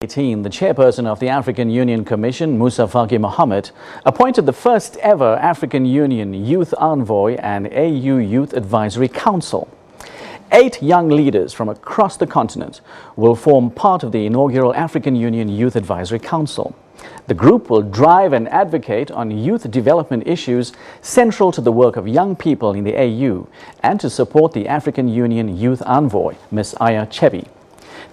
The chairperson of the African Union Commission, Moussa Faki Mahamat, appointed the first ever African Union Youth Envoy and AU Youth Advisory Council. 8 young leaders from across the continent will form part of the inaugural African Union Youth Advisory Council. The group will drive and advocate on youth development issues central to the work of young people in the AU and to support the African Union Youth Envoy, Ms. Chebbi.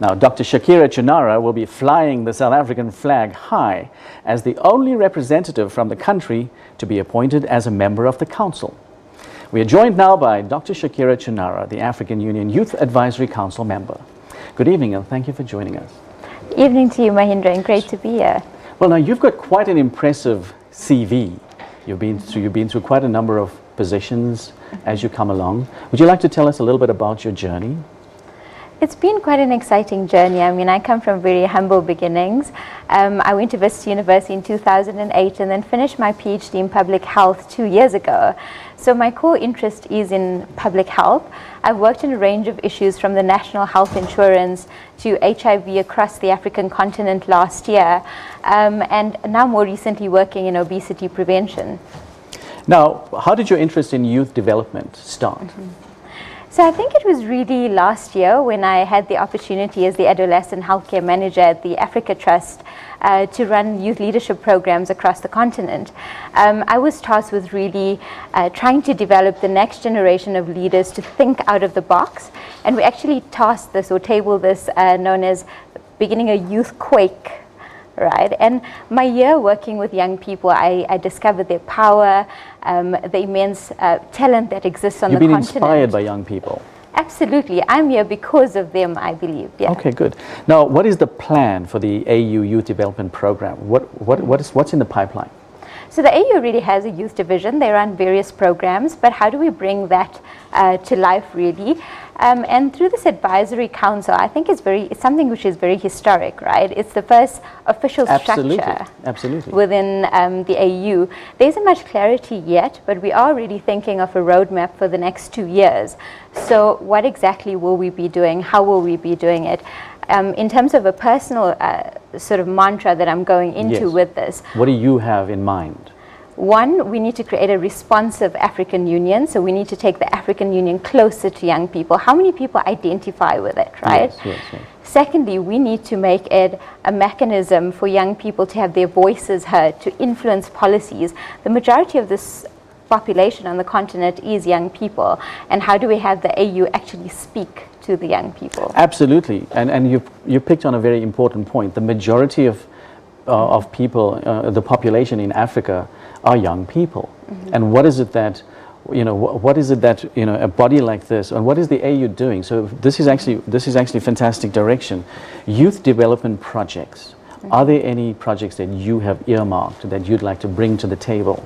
Now, Dr Shakira Choonara will be flying the South African flag high as the only representative from the country to be appointed as a member of the council. We are joined now by Dr Shakira Choonara, the African Union Youth Advisory Council member. Good evening and thank you for joining us. Evening to you, Mahindra, and great to be here. Well, now you've got quite an impressive CV. You've been through quite a number of positions as you come along. Would you like to tell us a little bit about your journey? It's been quite an exciting journey. I mean, I come from very humble beginnings. I went to Vista University in 2008 and then finished my PhD in public health 2 years ago. So my core interest is in public health. I've worked in a range of issues from the national health insurance to HIV across the African continent last year, and now more recently working in obesity prevention. Now, how did your interest in youth development start? So I think it was really last year when I had the opportunity as the adolescent healthcare manager at the Africa Trust to run youth leadership programs across the continent. I was tasked with really trying to develop the next generation of leaders to think out of the box, and we actually tasked this or tabled this known as beginning a youth quake. Right, and my year working with young people, I discovered their power, the immense talent that exists on the continent. You've been inspired by young people. Absolutely, I'm here because of them, I believe. Yeah. Okay, good. Now, what is the plan for the AU Youth Development Program? What's in the pipeline? So the AU really has a youth division. They run various programs, but how do we bring that to life really? And through this advisory council, I think it's something which is very historic, right? It's the first official structure within the AU. There isn't much clarity yet, but we are really thinking of a roadmap for the next 2 years. So what exactly will we be doing? How will we be doing it? In terms of a personal sort of mantra that I'm going into with this. What do you have in mind? One, we need to create a responsive African Union, so we need to take the African Union closer to young people. How many people identify with it, right? Yes. Secondly, we need to make it a mechanism for young people to have their voices heard, to influence policies. The majority of this population on the continent is young people, and how do we have the AU actually speak to the young people? Absolutely, and you picked on a very important point. The majority of people, the population in Africa, are young people. And what is it that, a body like this, and what is the AU doing? So this is actually fantastic direction. Youth development projects. Are there any projects that you have earmarked that you'd like to bring to the table?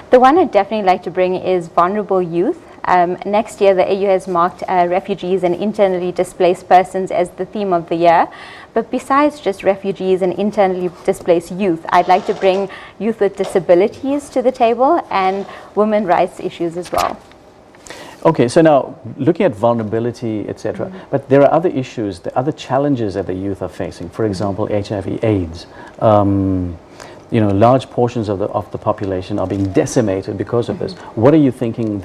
The one I'd definitely like to bring is vulnerable youth. Next year, the AU has marked refugees and internally displaced persons as the theme of the year. But besides just refugees and internally displaced youth, I'd like to bring youth with disabilities to the table and women's rights issues as well. Okay, so now looking at vulnerability, etc., but there are other issues, the other challenges that the youth are facing. For example, HIV/AIDS. Large portions of the population are being decimated because of this. What are you thinking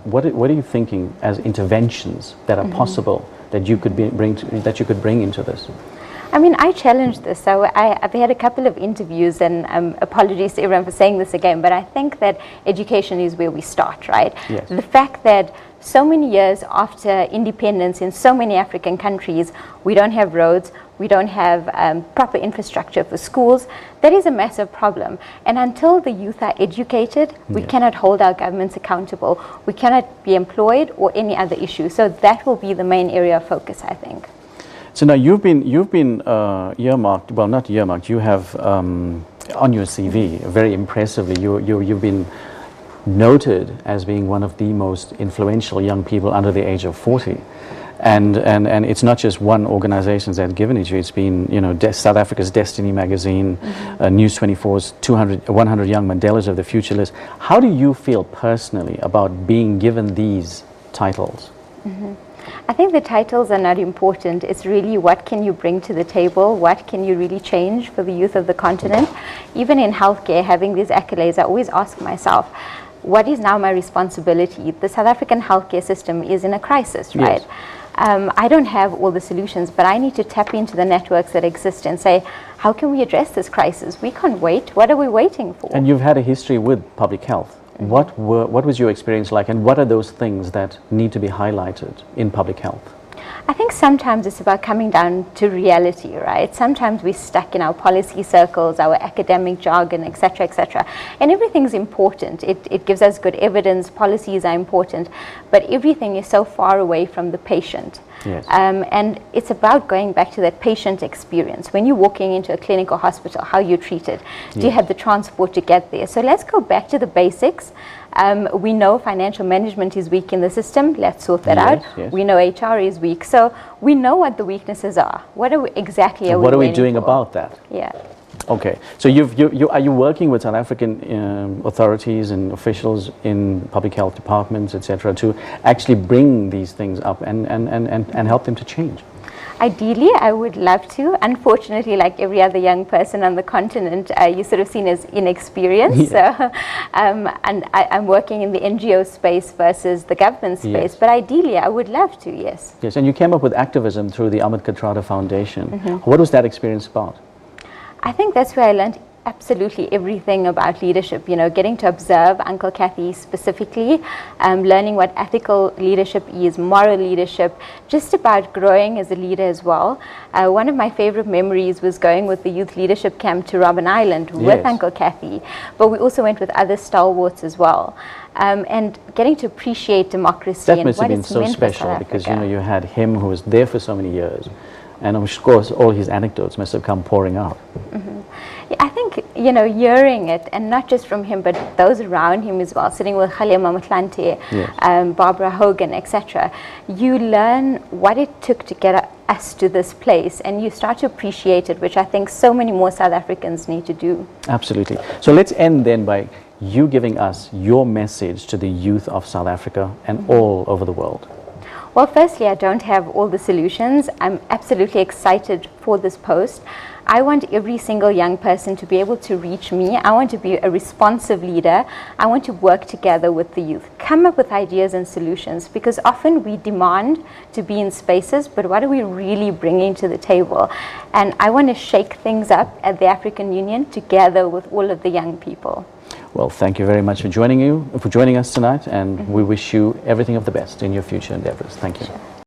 what are you thinking as interventions that are possible that you could bring into this? I mean, I challenged this. So I've had a couple of interviews, and apologies to everyone for saying this again, but I think that education is where we start, right? Yes. The fact that so many years after independence in so many African countries, we don't have roads, we don't have proper infrastructure for schools, that is a massive problem. And until the youth are educated, we cannot hold our governments accountable. We cannot be employed or any other issue. So that will be the main area of focus, I think. So now you've been earmarked. Well, not earmarked. You have on your CV very impressively. You've been noted as being one of the most influential young people under the age of 40, and it's not just one organization that's given it to you. It's been South Africa's Destiny magazine, News 24's 100 Young Mandelas of the Future list. How do you feel personally about being given these titles? I think the titles are not important. It's really what can you bring to the table? What can you really change for the youth of the continent? Even in healthcare, having these accolades, I always ask myself, what is now my responsibility? The South African healthcare system is in a crisis, right? Yes. I don't have all the solutions, but I need to tap into the networks that exist and say, how can we address this crisis? We can't wait. What are we waiting for? And you've had a history with public health. What was your experience like, and what are those things that need to be highlighted in public health? I think sometimes it's about coming down to reality, right? Sometimes we're stuck in our policy circles, our academic jargon, etc., etc. And everything's important. It gives us good evidence, policies are important, but everything is so far away from the patient. Yes. And it's about going back to that patient experience. When you're walking into a clinic or hospital, how you're treated. Do you have the transport to get there? So let's go back to the basics. We know financial management is weak in the system. Let's sort that out. Yes. We know HR is weak. So we know what the weaknesses are. What are we exactly? What are we doing about that? Yeah. Okay, so are you working with South African authorities and officials in public health departments, etc., to actually bring these things up and help them to change? Ideally, I would love to. Unfortunately, like every other young person on the continent, you're sort of seen as inexperienced. Yeah. So, and I'm working in the NGO space versus the government space. Yes. But ideally, I would love to, yes. Yes, and you came up with activism through the Ahmed Kathrada Foundation. Mm-hmm. What was that experience about? I think that's where I learned absolutely everything about leadership, you know, getting to observe Uncle Kathy specifically, learning what ethical leadership is, moral leadership, just about growing as a leader as well. One of my favorite memories was going with the youth leadership camp to Robben Island with Uncle Kathy, but we also went with other stalwarts as well. And getting to appreciate democracy That must have been so special because, you know, you had him who was there for so many years. And of course, all his anecdotes must have come pouring out. Mm-hmm. Yeah, I think, you know, hearing it, and not just from him, but those around him as well, sitting with Khalia Mamatlante, yes. Barbara Hogan, etc., you learn what it took to get us to this place, and you start to appreciate it, which I think so many more South Africans need to do. Absolutely. So let's end then by you giving us your message to the youth of South Africa and all over the world. Well, firstly, I don't have all the solutions. I'm absolutely excited for this post. I want every single young person to be able to reach me. I want to be a responsive leader. I want to work together with the youth. Come up with ideas and solutions, because often we demand to be in spaces, but what are we really bringing to the table? And I want to shake things up at the African Union together with all of the young people. Well, thank you very much for joining us tonight, and we wish you everything of the best in your future endeavors. Thank you. Sure.